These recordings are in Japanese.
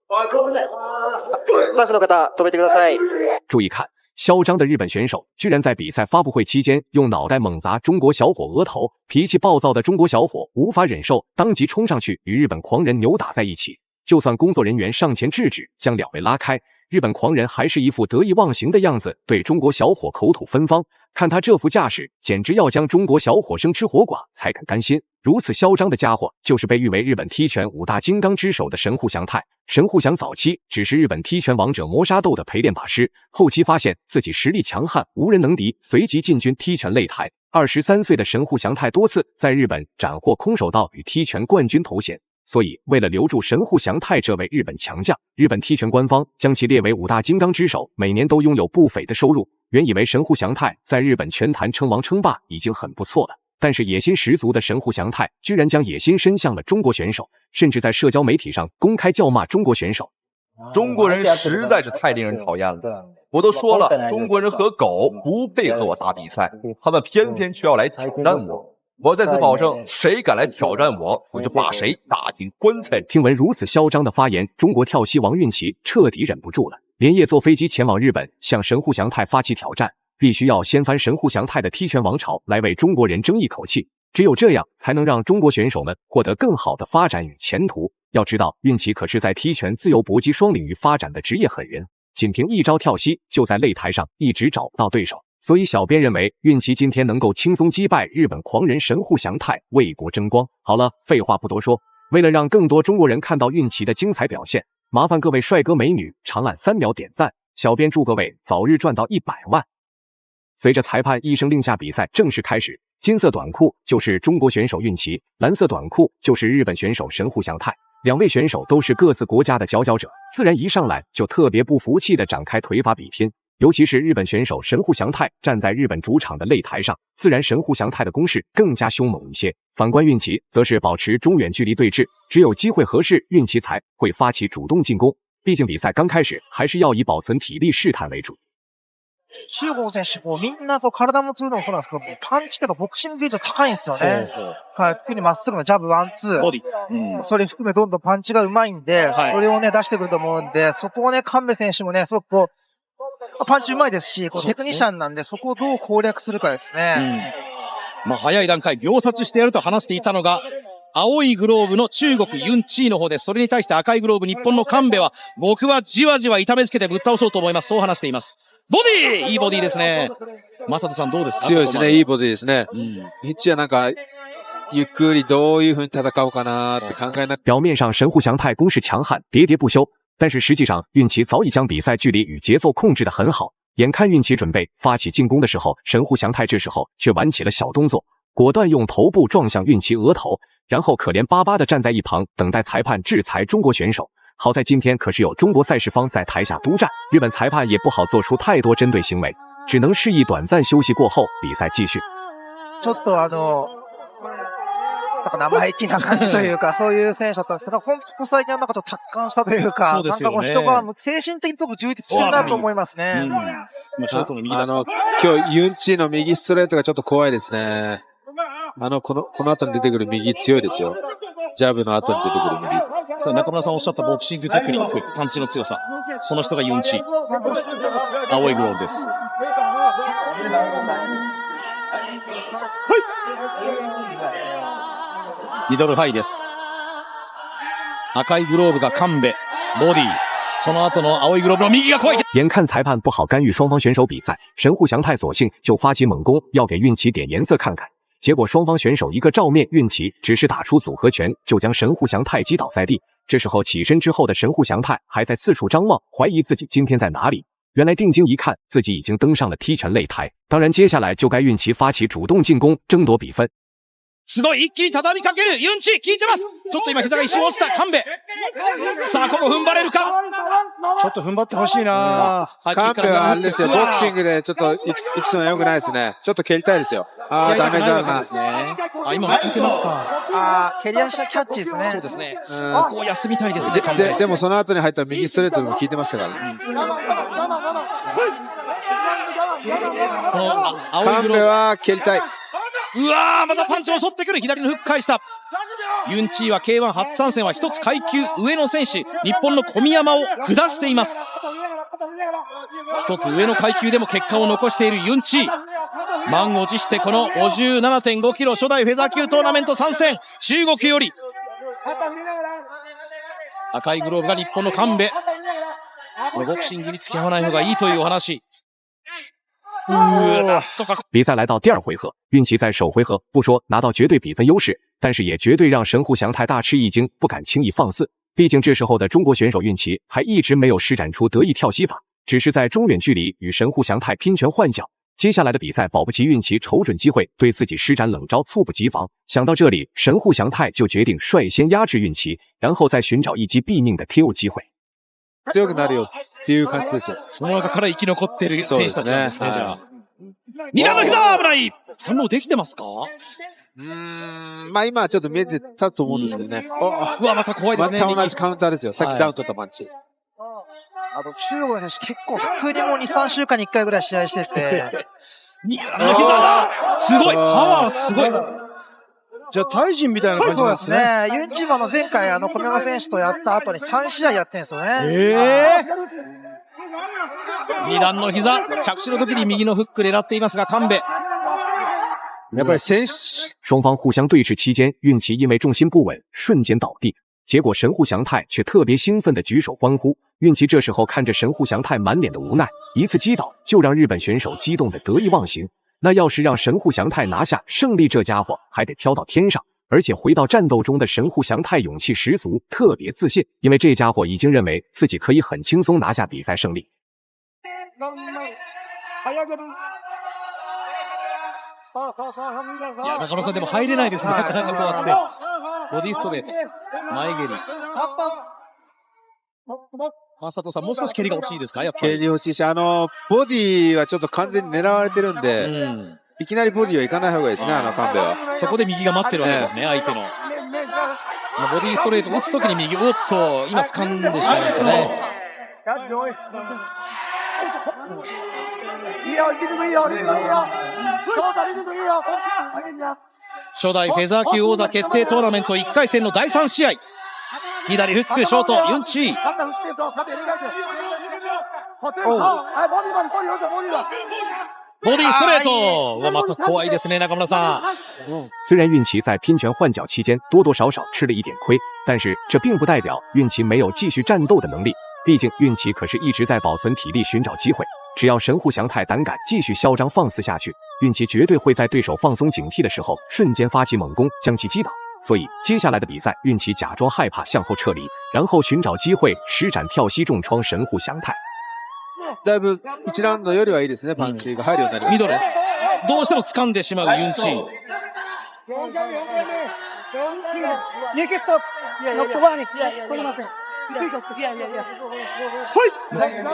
スタッフの方、止めてください。注意看，嚣张的日本选手居然在比赛发布会期间用脑袋猛砸中国小伙额头，脾气暴躁的中国小伙无法忍受，当即冲上去与日本狂人扭打在一起。就算工作人员上前制止，将两位拉开，日本狂人还是一副得意忘形的样子，对中国小伙口吐芬芳。看他这副架势，简直要将中国小伙生吃活剐才肯甘心。如此嚣张的家伙，就是被誉为日本踢拳五大金刚之首的神户祥太。神户祥早期只是日本踢拳王者磨砂豆的陪练把师，后期发现自己实力强悍，无人能敌，随即进军踢拳擂台。23岁的神户祥太多次在日本斩获空手道与踢拳冠军头衔。所以，为了留住神户祥太这位日本强将，日本踢拳官方将其列为五大金刚之首，每年都拥有不菲的收入。原以为神户祥太在日本拳坛称王称霸已经很不错了，但是野心十足的神户祥太居然将野心伸向了中国选手，甚至在社交媒体上公开叫骂中国选手。中国人实在是太令人讨厌了，我都说了，中国人和狗不配和我打比赛，他们偏偏却要来挑战我。我在此保证，谁敢来挑战我，我就把谁打进棺材里。听闻如此嚣张的发言，中国跳西王运琪彻底忍不住了，连夜坐飞机前往日本，向神户祥太发起挑战，必须要掀翻神户祥太的踢拳王朝，来为中国人争一口气。只有这样，才能让中国选手们获得更好的发展与前途。要知道，运琪可是在踢拳、自由搏击双领域发展的职业狠人，仅凭一招跳西，就在擂台上一直找不到对手。所以小编认为，运琪今天能够轻松击败日本狂人神户祥太，为国争光。好了，废话不多说，为了让更多中国人看到运琪的精彩表现，麻烦各位帅哥美女长按3秒点赞，小编祝各位早日赚到100万。随着裁判一声令下，比赛正式开始。金色短裤就是中国选手运琪，蓝色短裤就是日本选手神户祥太。两位选手都是各自国家的佼佼者，自然一上来就特别不服气地展开腿法比拼。尤其是日本选手神户祥太站在日本主场的擂台上，自然神户祥太的攻势更加凶猛一些。反观运琪，则是保持中远距离对峙，只有机会合适，运琪才会发起主动进攻。毕竟比赛刚开始，还是要以保存体力试探为主。中国選手、みんな体も強いのもそうなんですけど、パンチとかボクシング技術高いんですよね。はい、特にまっすぐのジャブ、ワン、ツー。それ含めどんどんパンチがうまいんで、それをね、出してくると思うんで、そこをね、神戸選手もね、すごくパンチうまいですし、テクニシャンなんで、そこをどう攻略するかですね。早い段階、秒殺してやると話していたのが、青いグローブの中国ユンチーの方です。それに対して赤いグローブ日本の神戸は、僕はじわじわ痛めつけてぶっ倒そうと思います。そう話しています。ボディいいボディですね。正人さんどうですか？強いですね。いいボディですね。ヒッチはなんか、ゆっくりどういう風に戦おうかなって考えな。表面上神户祥太攻势强悍，喋喋不休，但是实际上运琪早已将比赛距离与节奏控制得很好。眼看运琪准备发起进攻的时候，神户祥太这时候却玩起了小动作，果断用头部撞向运琪额头，然后可怜巴巴地站在一旁等待裁判制裁中国选手。好在今天可是有中国赛事方在台下督战，日本裁判也不好做出太多针对行为，只能示意短暂休息过后比赛继续。ちょっとなんか生意気な感じというか、そういう選手だったんですけど、ここ最近はなんかちょっと達観したというか、なんかこう人が精神的にすごく充実してるなと思いますね。今日ユンチーの右ストレートがちょっと怖いですね。この後に出てくる右強いですよ。ジャブの後に出てくる右。中村さんおっしゃったボクシングテクニック、パンチの強さ。その人がユンチ。青いグローブです。ミドルハイです。赤いグローブが神戸、ボディ。その後の青いグローブの右が怖い。眼看裁判不好干预双方选手比赛，神户祥太索性就发起猛攻，要给运琪点颜色看看。结果双方选手一个照面，运琪只是打出组合拳，就将神户祥太击倒在地。这时候起身之后的神户祥太还在四处张望，怀疑自己今天在哪里。原来定睛一看，自己已经登上了踢拳擂台。当然，接下来就该运琪发起主动进攻，争夺比分。すごい一気に畳みかけるユンチ、効いてます。ちょっと今膝が一瞬落ちた神戸。さあここ踏ん張れるか。ちょっと踏ん張ってほしいな。神戸はあれですよ、ボクシングでちょっと行くのは良くないですね。ちょっと蹴りたいですよ。ダメージあるな。今負けてますか。蹴り足のキャッチですね。そうですね。ここ休みたいですね。でもその後に入った右ストレートでも効いてましたからね。神戸は蹴りたい。うわー、またパンチを襲ってくる。左のフック返した。ユンチーは K1 初参戦は一つ階級上の選手、日本の小宮山を下しています。一つ上の階級でも結果を残しているユンチー。満を持してこの 57.5 キロ初代フェザー級トーナメント参戦。中国より赤いグローブが日本の神戸。このボクシングに付き合わない方がいいというお話。比赛来到第二回合，运奇在首回合不说拿到绝对比分优势，但是也绝对让神户祥太大吃一惊，不敢轻易放肆。毕竟这时候的中国选手运奇还一直没有施展出得意跳膝法，只是在中远距离与神户祥太拼拳换脚。接下来的比赛保不齐运奇瞅准机会对自己施展冷招，猝不及防。想到这里，神户祥太就决定率先压制运奇，然后再寻找一击毙命的 KO 機会。強くなるよっていう感じですよ。その中から生き残っている選手たちなんですね、じゃあ。二段の膝危ない。反応できてますか？まあ今はちょっと見えてたと思うんですけどね。うわ、また怖いですね。また同じカウンターですよ。さっきダウン取ったパンチ。中国の選手結構普通にもう2、3週間に1回ぐらい試合してて。二段の膝だ。すごい。パワーすごい。じゃあ、タイ人みたいな感じなんですね。そうですね。ユンチーマの前回、小宮山選手とやった後に3試合やってるんですよね。二段の膝。着地の時に右のフック狙っていますが、神戸。やっぱり選手。双方互相对峙期间，运奇因为重心不稳，瞬间倒地。结果神户祥太却特别兴奋地举手欢呼。运奇这时候看着神户祥太满脸的无奈，一次击倒就让日本选手激动得得意忘形。那要是让神户祥太拿下胜利，这家伙还得飘到天上。而且回到战斗中的神户祥太勇气十足，特别自信，因为这家伙已经认为自己可以很轻松拿下比赛胜利。いや、中野さんでも入れないですね。なかなかこうやって。ボディストレート。前蹴り。佐藤さん、もう少し蹴りが欲しいですか？やっぱり。蹴り欲しいし、ボディはちょっと完全に狙われてるんで、いきなりボディはいかない方がいいですね、神戸は。そこで右が待ってるわけですね、相手の。ボディストレート打つときに右、おっと、今掴んでしまいましたね。初代フェザー級王座決定トーナメント1回戦の第3試合。左フック、ショート、ユンチー。ボディストレート。また怖いですね、中村さん。虽然运奇在拼拳换脚期间多多少少吃了一点亏，但是这并不代表运奇没有继续战斗的能力。毕竟运奇可是一直在保存体力，寻找机会。只要神户祥太胆敢继续嚣张放肆下去，运奇绝对会在对手放松警惕的时候，瞬间发起猛攻，将其击倒。所以接下来的比赛，运奇假装害怕向后撤离，然后寻找机会施展跳膝重创神户祥太。だいぶ1ラウンドよりはいいですね、パンチが入るようになります。ミドル。どうしても掴んでしまうユンチー。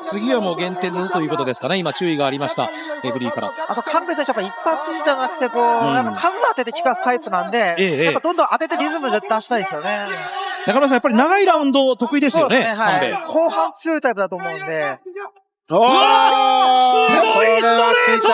次はもう減点だということですかね。今注意がありました。レフリーから。あと神戸選手は一発じゃなくてこう、やっぱ数当てて効かすタイプなんで、やっぱどんどん当ててリズムで出したいですよね。中村さんやっぱり長いラウンド得意ですよね。はい。後半強いタイプだと思うんで。すごいストレート。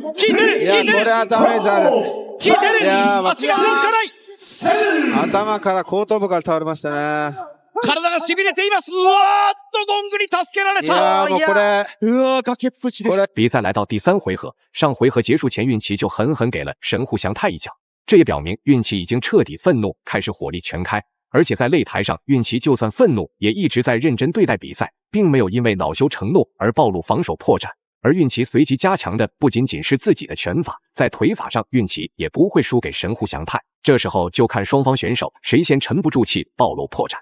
効いてる。いやこれはダメージある。効いてる。足が続かない。頭から後頭部から倒れましたね。体が痺れています。うわーっとゴングに助けられた。いやもうこれ。うわー崖っぷちです。比赛来到第3回合，上回合结束前，运奇就狠狠给了神户祥太一脚，这也表明运奇已经彻底愤怒，开始火力全开。而且在擂台上，运奇就算愤怒，也一直在认真对待比赛，并没有因为恼羞成怒而暴露防守破绽。而运奇随即加强的不仅仅是自己的拳法，在腿法上，運奇也不会输给神户祥太。这时候就看双方选手谁先沉不住气，暴露破绽。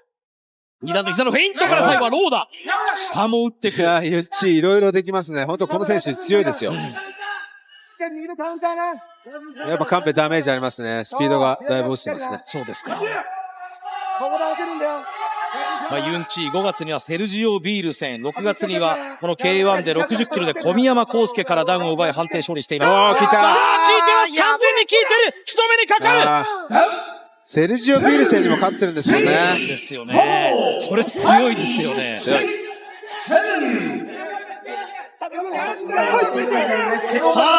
二段の膝のフェイントから最後はローだ。下も打ってくる。いや、ユンチいろいろできますね。本当この選手強いですよ。やっぱカンペダメージありますね。スピードがだいぶ落ちてますね。そうですか。ユンチー5月にはセルジオ・ビール戦、6月にはこの K1 で60キロで小宮山康介からダウンを奪い判定勝利しています。効いた。効いてます。完全に効いてる。人目にかかる。セルジオ・ビール戦にも勝ってるんですよね。ですよね。それ強いですよね。さ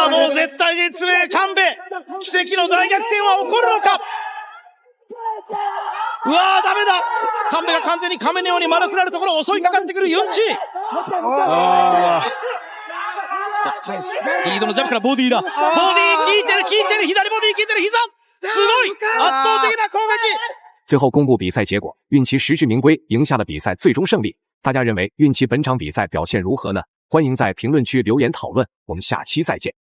あもう絶対に詰め神戸。奇跡の大逆転は起こるのか。うわー、ダメだ。神戸が完全に亀のように丸くなるところを襲いかかってくるユンチ。あ一つ返す。リードのジャンプからボディだ。ボディ効いてる、左ボディ効いてる、膝すごい圧倒的な攻撃。最后公布比赛结果，运旗实至名归，赢下了比赛最终胜利。大家认为运旗本场比赛表现如何呢？欢迎在评论区留言讨论，我们下期再见。